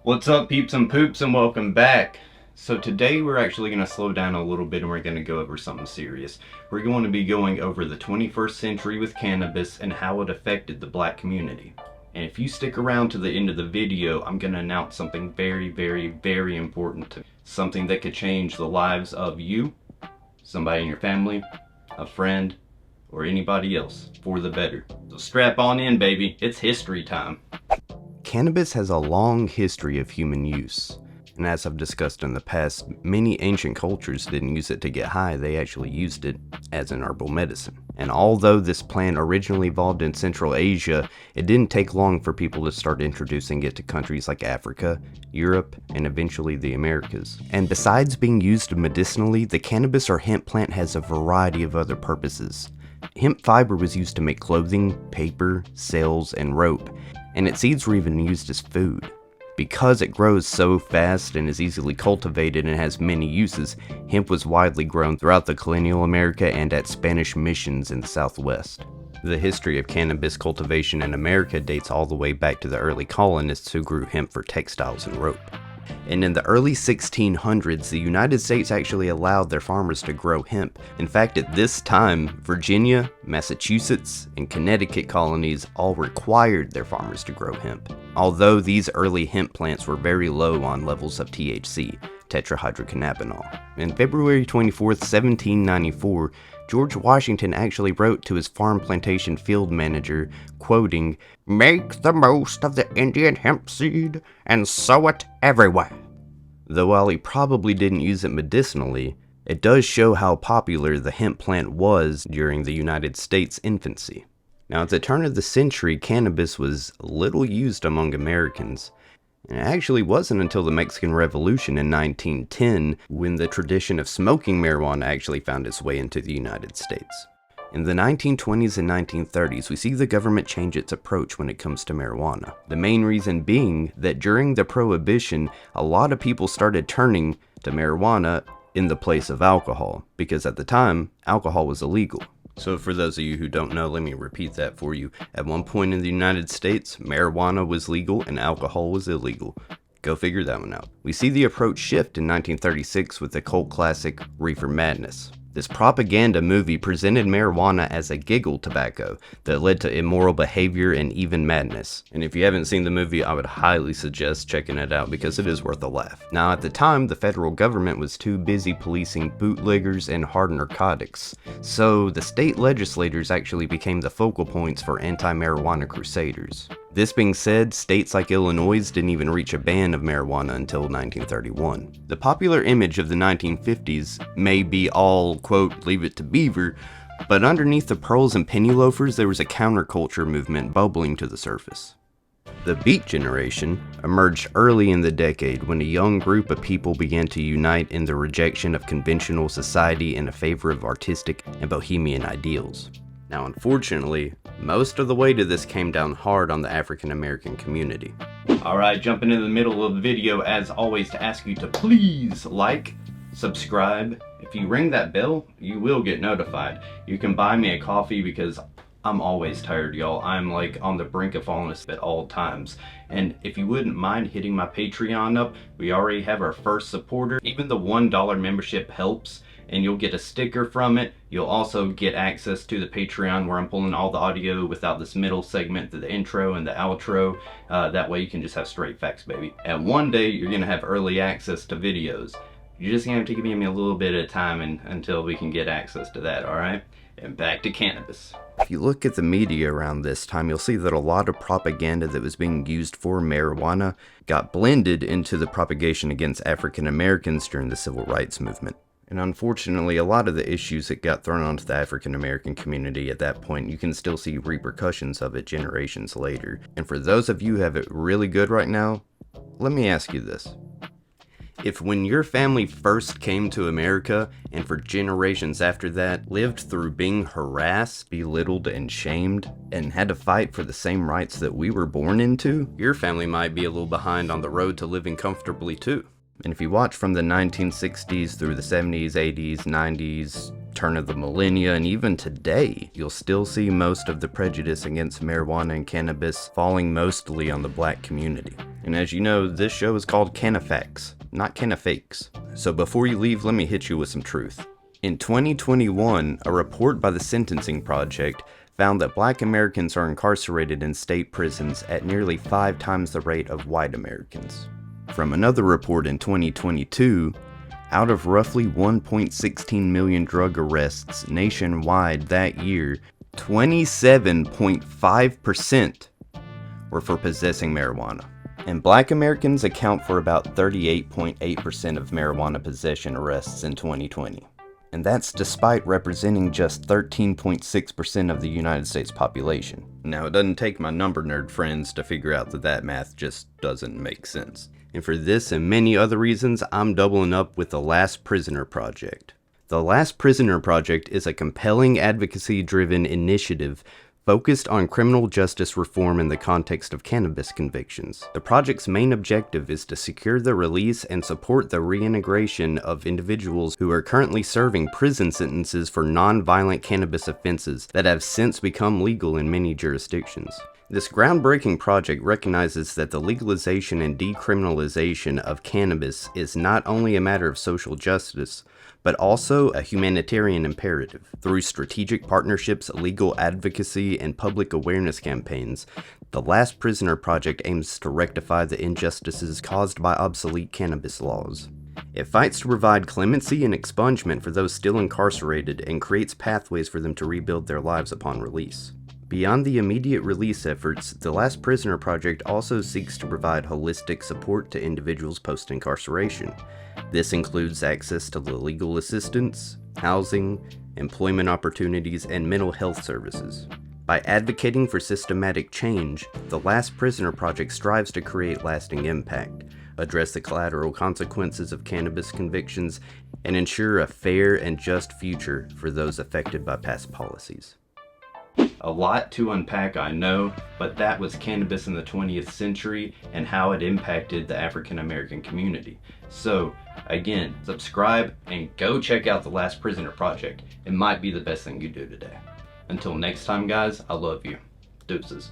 What's up, peeps and poops, and welcome back. So today we're actually going to slow down a little bit and we're going to go over something serious. We're going to be going over the 21st century with cannabis and how it affected the black community. And if you stick around to the end of the video, I'm going to announce something very, very, very important to me. Something that could change the lives of you, somebody in your family, a friend, or anybody else for the better. So strap on in, baby. It's history time. Cannabis has a long history of human use, and as I've discussed in the past, many ancient cultures didn't use it to get high, they actually used it as an herbal medicine. And although this plant originally evolved in Central Asia, it didn't take long for people to start introducing it to countries like Africa, Europe, and eventually the Americas. And besides being used medicinally, the cannabis or hemp plant has a variety of other purposes. Hemp fiber was used to make clothing, paper, sails, and rope, and its seeds were even used as food. Because it grows so fast and is easily cultivated and has many uses, hemp was widely grown throughout the colonial America and at Spanish missions in the Southwest. The history of cannabis cultivation in America dates all the way back to the early colonists who grew hemp for textiles and rope. And in the early 1600s, the United States actually allowed their farmers to grow hemp. In fact, at this time, Virginia, Massachusetts, and Connecticut colonies all required their farmers to grow hemp. Although these early hemp plants were very low on levels of THC, tetrahydrocannabinol. In February 24, 1794, George Washington actually wrote to his farm plantation field manager, quoting, "Make the most of the Indian hemp seed and sow it everywhere." Though while he probably didn't use it medicinally, it does show how popular the hemp plant was during the United States' infancy. Now, at the turn of the century, cannabis was little used among Americans. And it actually wasn't until the Mexican Revolution in 1910 when the tradition of smoking marijuana actually found its way into the United States. In the 1920s and 1930s, we see the government change its approach when it comes to marijuana. The main reason being that during the Prohibition, a lot of people started turning to marijuana in the place of alcohol, because at the time, alcohol was illegal. So for those of you who don't know, let me repeat that for you. At one point in the United States, marijuana was legal and alcohol was illegal. Go figure that one out. We see the approach shift in 1936 with the cult classic Reefer Madness. This propaganda movie presented marijuana as a giggle tobacco that led to immoral behavior and even madness. And if you haven't seen the movie, I would highly suggest checking it out because it is worth a laugh. Now, at the time, the federal government was too busy policing bootleggers and hard narcotics, so the state legislators actually became the focal points for anti-marijuana crusaders. This being said, states like Illinois didn't even reach a ban of marijuana until 1931. The popular image of the 1950s may be all, quote, leave it to Beaver, but underneath the pearls and penny loafers there was a counterculture movement bubbling to the surface. The Beat Generation emerged early in the decade when a young group of people began to unite in the rejection of conventional society in favor of artistic and bohemian ideals. Now, unfortunately, most of the way to this came down hard on the African American community. Alright, jumping in the middle of the video, as always, to ask you to please like, subscribe. If you ring that bell, you will get notified. You can buy me a coffee because I'm always tired, y'all. I'm like on the brink of falling asleep at all times. And if you wouldn't mind hitting my Patreon up, we already have our first supporter. Even the $1 membership helps, and you'll get a sticker from it. You'll also get access to the Patreon where I'm pulling all the audio without this middle segment, the intro and the outro. That way you can just have straight facts, baby. And one day you're gonna have early access to videos. You're just gonna have to give me a little bit of time until we can get access to that, alright? And back to cannabis. If you look at the media around this time, you'll see that a lot of propaganda that was being used for marijuana got blended into the propagation against African Americans during the Civil Rights Movement. And unfortunately, a lot of the issues that got thrown onto the African American community at that point, you can still see repercussions of it generations later. And for those of you who have it really good right now, let me ask you this. If when your family first came to America, and for generations after that, lived through being harassed, belittled, and shamed, and had to fight for the same rights that we were born into, your family might be a little behind on the road to living comfortably too. And if you watch from the 1960s through the 70s, 80s, 90s, turn of the millennia, and even today, you'll still see most of the prejudice against marijuana and cannabis falling mostly on the black community. And as you know, this show is called Cannafacts, not Cannafakes. So before you leave, let me hit you with some truth. In 2021, a report by the Sentencing Project found that Black Americans are incarcerated in state prisons at nearly 5 times the rate of white Americans. From another report in 2022, out of roughly 1.16 million drug arrests nationwide that year, 27.5% were for possessing marijuana. And Black Americans account for about 38.8% of marijuana possession arrests in 2020. And that's despite representing just 13.6% of the United States population. Now, it doesn't take my number nerd friends to figure out that that math just doesn't make sense. And for this and many other reasons, I'm doubling up with the Last Prisoner Project. The Last Prisoner Project is a compelling advocacy-driven initiative focused on criminal justice reform in the context of cannabis convictions. The project's main objective is to secure the release and support the reintegration of individuals who are currently serving prison sentences for non-violent cannabis offenses that have since become legal in many jurisdictions. This groundbreaking project recognizes that the legalization and decriminalization of cannabis is not only a matter of social justice, but also a humanitarian imperative. Through strategic partnerships, legal advocacy, and public awareness campaigns, the Last Prisoner Project aims to rectify the injustices caused by obsolete cannabis laws. It fights to provide clemency and expungement for those still incarcerated and creates pathways for them to rebuild their lives upon release. Beyond the immediate release efforts, the Last Prisoner Project also seeks to provide holistic support to individuals post-incarceration. This includes access to legal assistance, housing, employment opportunities, and mental health services. By advocating for systematic change, the Last Prisoner Project strives to create lasting impact, address the collateral consequences of cannabis convictions, and ensure a fair and just future for those affected by past policies. A lot to unpack, I know, but that was cannabis in the 20th century and how it impacted the African American community. So, again, subscribe and go check out the Last Prisoner Project. It might be the best thing you do today. Until next time, guys, I love you. Deuces.